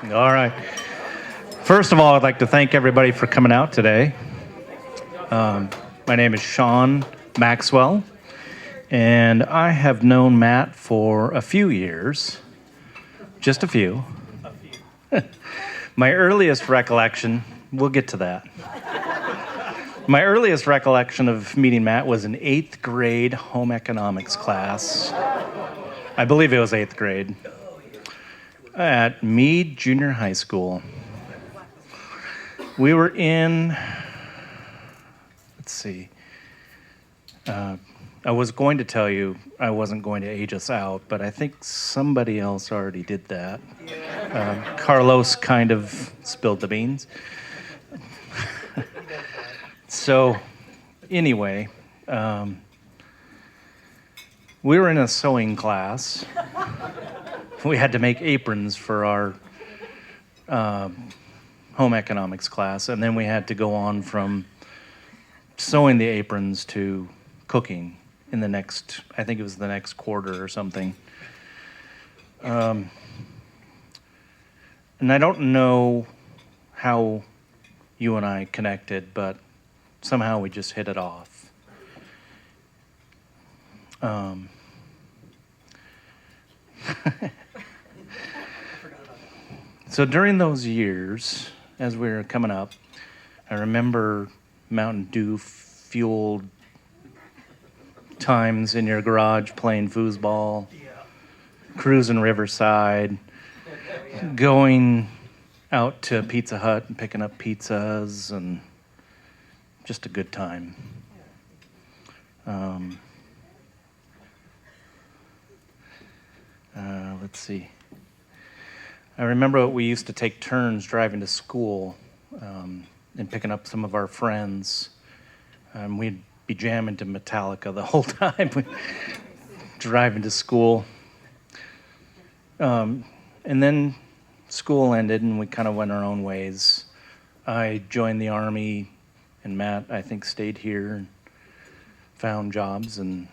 All right. First of all, I'd like to thank everybody for coming out today. My name is Sean Maxwell, and I have known Matt for a few years, just a few. My earliest recollection, we'll get to that. My earliest recollection of meeting Matt was in 8th grade home economics class. I believe it was 8th grade at Meade Junior High School. We were in, let's see, I was going to tell you I wasn't going to age us out, but I think somebody else already did that. Carlos kind of spilled the beans. So, anyway, we were in a sewing class. We had to make aprons for our home economics class, and then we had to go on from sewing the aprons to cooking in the next, I think it was the next quarter or something. And I don't know how you and I connected, but somehow we just hit it off. So during those years, as we were coming up, I remember Mountain Dew fueled times in your garage playing foosball, cruising Riverside, going out to Pizza Hut and picking up pizzas, and just a good time. Let's see. I remember we used to take turns driving to school and picking up some of our friends. We'd be jamming to Metallica the whole time, driving to school. And then school ended and we kind of went our own ways. I joined the Army, and Matt, I think, stayed here and found jobs and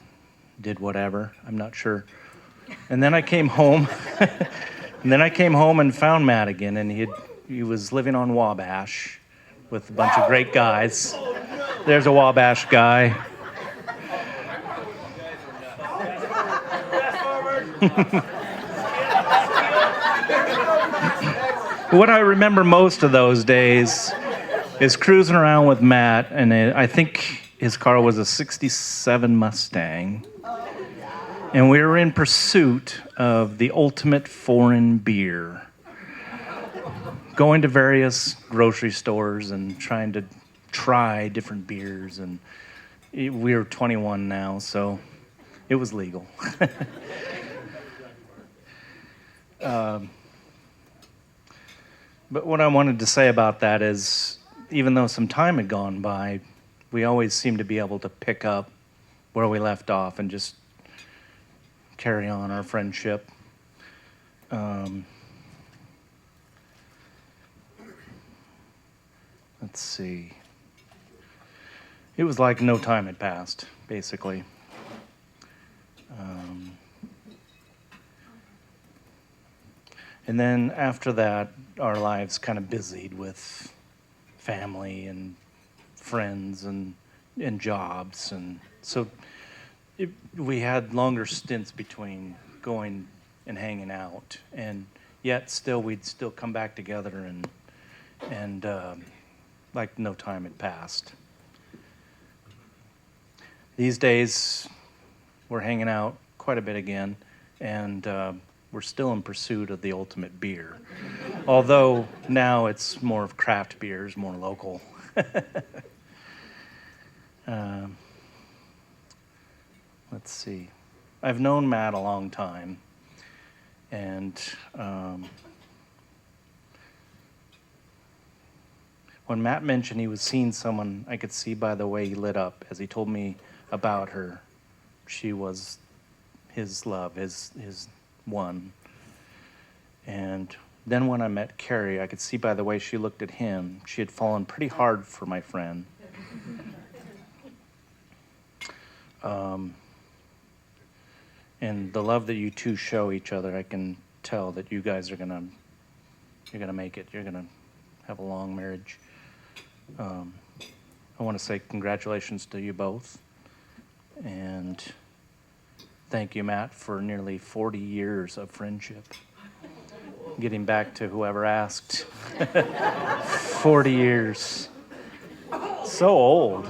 did whatever. I'm not sure. And then I came home. And found Matt again, and he was living on Wabash with a bunch of great guys. There's a Wabash guy. What I remember most of those days is cruising around with Matt, and I think his car was a '67 Mustang. And we were in pursuit of the ultimate foreign beer, going to various grocery stores and trying to try different beers. And we were 21 now, so it was legal. But what I wanted to say about that is, even though some time had gone by, we always seemed to be able to pick up where we left off and just carry on our friendship. Let's see. It was like no time had passed, basically. And then after that, our lives kind of busied with family and friends and jobs, and so we had longer stints between going and hanging out, and yet still we'd still come back together and like no time had passed. These days we're hanging out quite a bit again, and we're still in pursuit of the ultimate beer, although now it's more of craft beers, more local. Let's see. I've known Matt a long time, and when Matt mentioned he was seeing someone, I could see by the way he lit up as he told me about her. She was his love, his one. And then when I met Carrie, I could see by the way she looked at him, she had fallen pretty hard for my friend. And the love that you two show each other, I can tell that you guys are going to You're gonna make it. You're gonna have a long marriage. I want to say congratulations to you both, and thank you, Matt, for nearly 40 years of friendship. Getting back to whoever asked, 40 years. So old.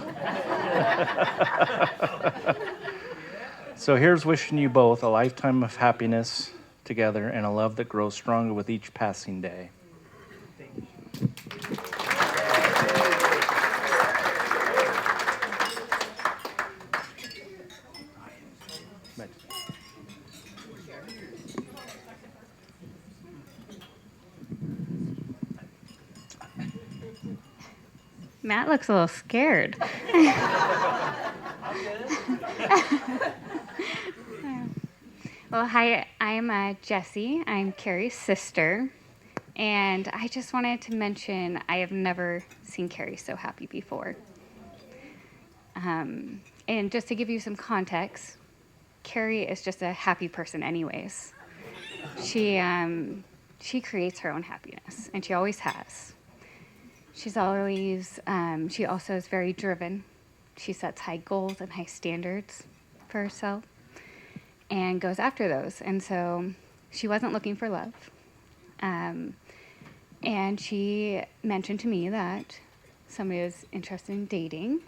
So here's wishing you both a lifetime of happiness together and a love that grows stronger with each passing day. Matt looks a little scared. Well, hi, I'm Jessie. I'm Carrie's sister. And I just wanted to mention I have never seen Carrie so happy before. And just to give you some context, Carrie is just a happy person anyways. She creates her own happiness, and she always has. She also is very driven. She sets high goals and high standards for herself and goes after those. And so she wasn't looking for love. And she mentioned to me that somebody was interested in dating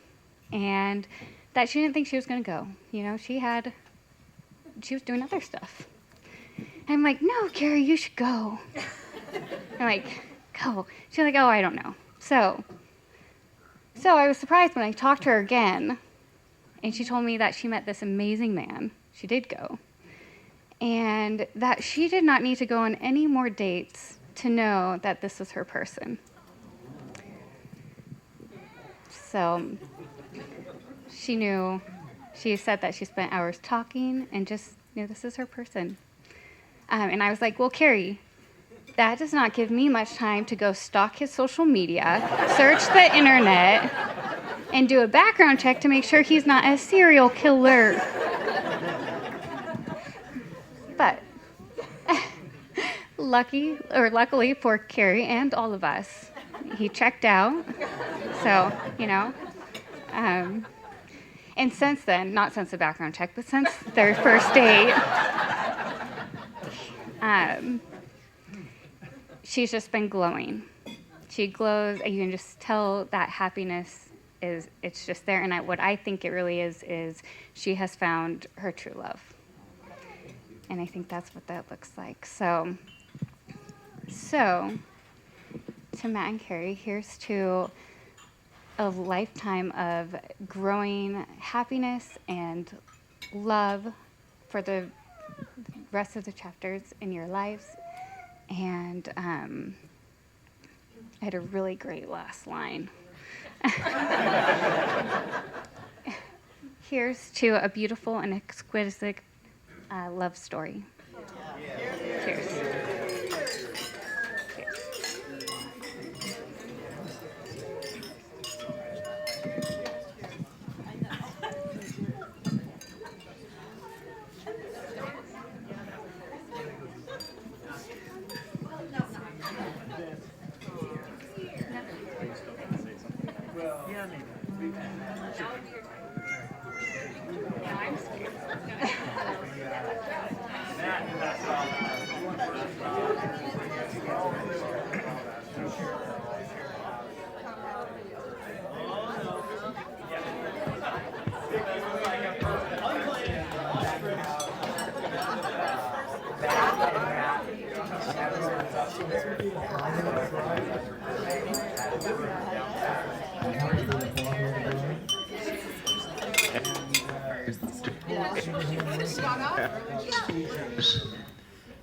and that she didn't think she was going to go. You know, she was doing other stuff. And I'm like, no, Carrie, you should go. I'm like, go. She's like, oh, I don't know. So I was surprised when I talked to her again, and she told me that she met this amazing man. She did go. And that she did not need to go on any more dates to know that this was her person. So she said that she spent hours talking and just knew this is her person. And I was like, well, Carrie, that does not give me much time to go stalk his social media, search the internet, and do a background check to make sure he's not a serial killer. But luckily for Carrie and all of us, he checked out. So, and since then, not since the background check, but since their first date, she's just been glowing. She glows. You can just tell that happiness it's just there. And what I think it really is she has found her true love. And I think that's what that looks like. So to Matt and Carrie, here's to a lifetime of growing happiness and love for the rest of the chapters in your lives. And I had a really great last line. Here's to a beautiful and exquisite love story. Cheers.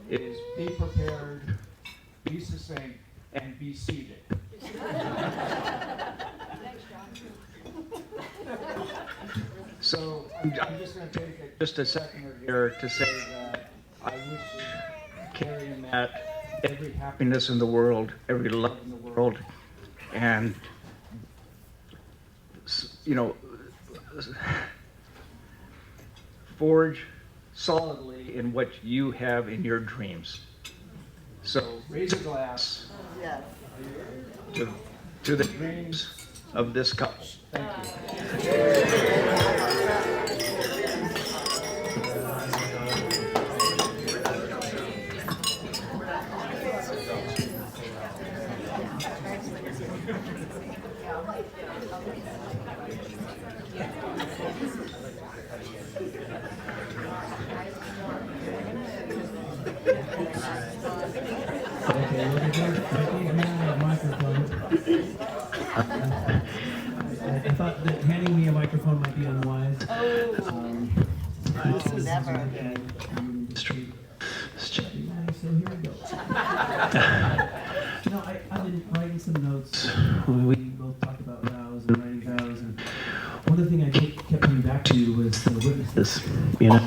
Is be prepared, be succinct, and be seated. So I'm just going to take just a second here to say that I wish Carrie and Matt every happiness in the world, every love in the world, and forge solidly in what you have in your dreams. So raise a glass to the dreams of this couple. Thank you. I thought that handing me a microphone might be unwise. Never. So here we go. No, I've been writing some notes. We both talked about vows and writing vows, and one of the things I kept coming back to was the witnesses. You know,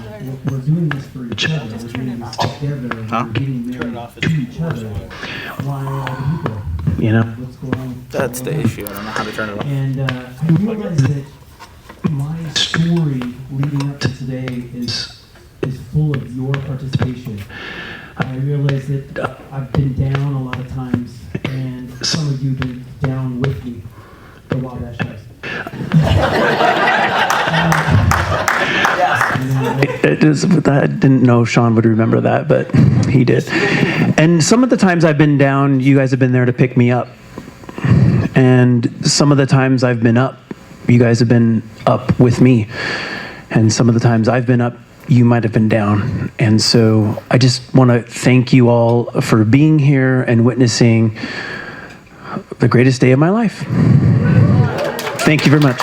we're doing this for each other. We're doing this together. We're getting married to each other. Why other people? You know, what's going on? That's the issue. I don't know how to turn it off. And I realized that my story leading up to today is full of your participation. I realized that I've been down a lot of times, and some of you have been down with me. The Wabash has. I didn't know Sean would remember that, but he did. And some of the times I've been down, you guys have been there to pick me up. And some of the times I've been up, you guys have been up with me. And some of the times I've been up, you might have been down. And so I just want to thank you all for being here and witnessing the greatest day of my life. Thank you very much.